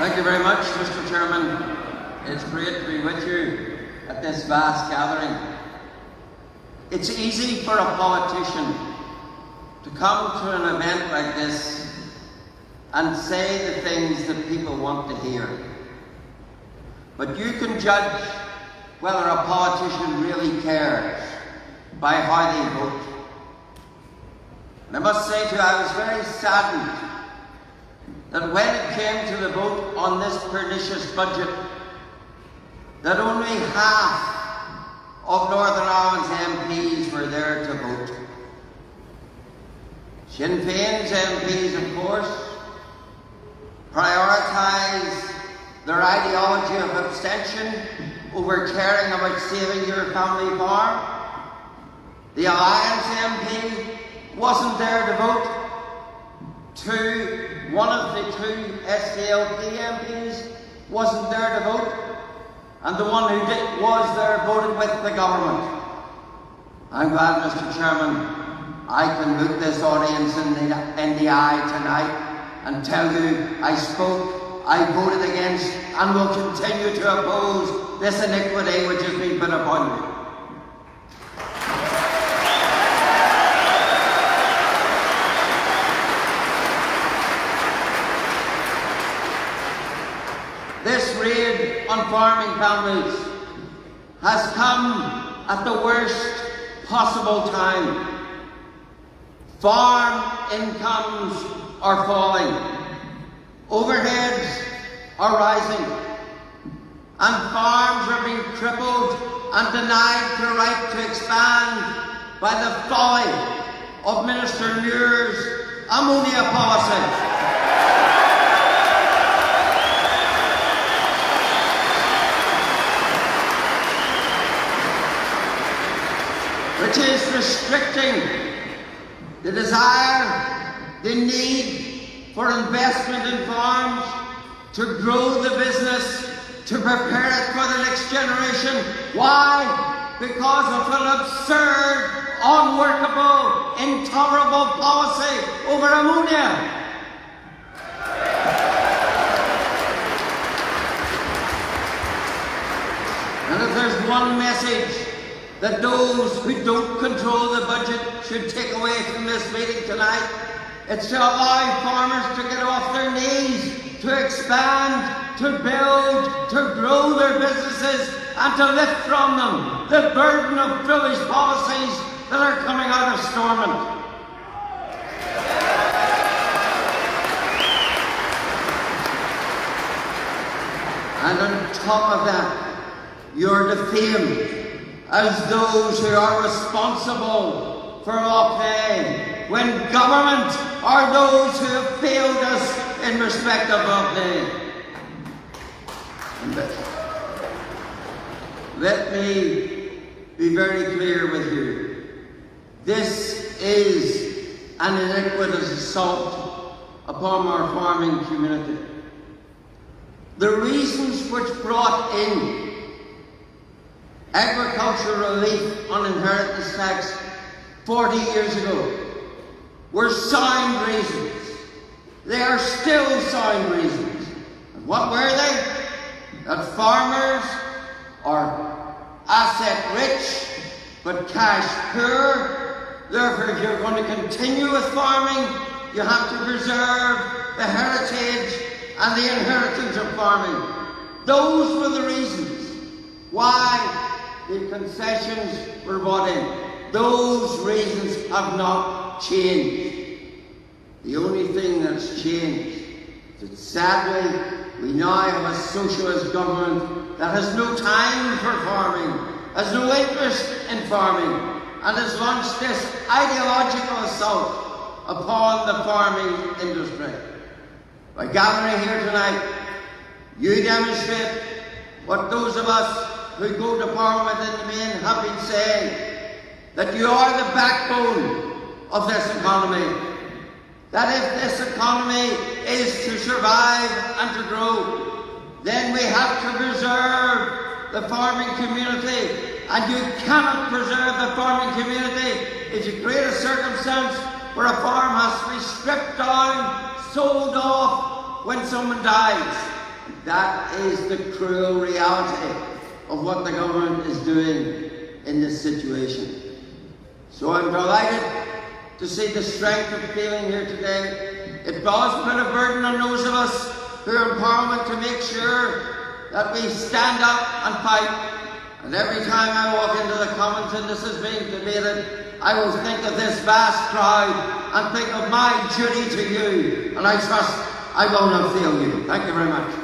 Thank you very much, Mr. Chairman. It's great to be with you at this vast gathering. It's easy for a politician to come to an event like this and say the things that people want to hear. But you can judge whether a politician really cares by how they vote. And I must say to you, I was very saddened that when it came to the vote on this pernicious budget, that only half of Northern Ireland's MPs were there to vote. Sinn Féin's MPs, of course, prioritise their ideology of abstention over caring about saving your family farm. The Alliance MP wasn't there to vote. One of the two SDLP MPs wasn't there to vote, and the one who was there voted with the government. I'm glad, Mr. Chairman, I can look this audience in the eye tonight and tell you I spoke, I voted against, and will continue to oppose this iniquity which has been put upon you. This raid on farming families has come at the worst possible time. Farm incomes are falling, overheads are rising, and farms are being crippled and denied the right to expand by the folly of Minister Muir's ammonia policy. Which is restricting the desire, the need for investment in farms, to grow the business, to prepare it for the next generation. Why? Because of an absurd, unworkable, intolerable policy over ammonia. And if there's one message that those who don't control the budget should take away from this meeting tonight, it's to allow farmers to get off their knees, to expand, to build, to grow their businesses, and to lift from them the burden of foolish policies that are coming out of Stormont. And on top of that, you're defamed as those who are responsible for low pay, when government are those who have failed us in respect of low pay. And let me be very clear with you. This is an iniquitous assault upon our farming community. The reasons which brought in agricultural relief on inheritance tax 40 years ago were sound reasons. They are still sound reasons. And what were they? That farmers are asset rich but cash poor. Therefore, if you're going to continue with farming, you have to preserve the heritage and the inheritance of farming. Those were the reasons why the concessions were brought in. Those reasons have not changed. The only thing that's changed is that sadly we now have a socialist government that has no time for farming, has no interest in farming, and has launched this ideological assault upon the farming industry. By gathering here tonight, you demonstrate what those of us who go to Parliament in the main have been saying, that you are the backbone of this economy. That if this economy is to survive and to grow, then we have to preserve the farming community. And you cannot preserve the farming community if you create a circumstance where a farm has to be stripped down, sold off when someone dies. That is the cruel reality of what the government is doing in this situation. So I'm delighted to see the strength of feeling here today. It does put a burden on those of us who are in Parliament to make sure that we stand up and fight. And every time I walk into the Commons and this is being debated, I will think of this vast crowd and think of my duty to you. And I trust I will not fail you. Thank you very much.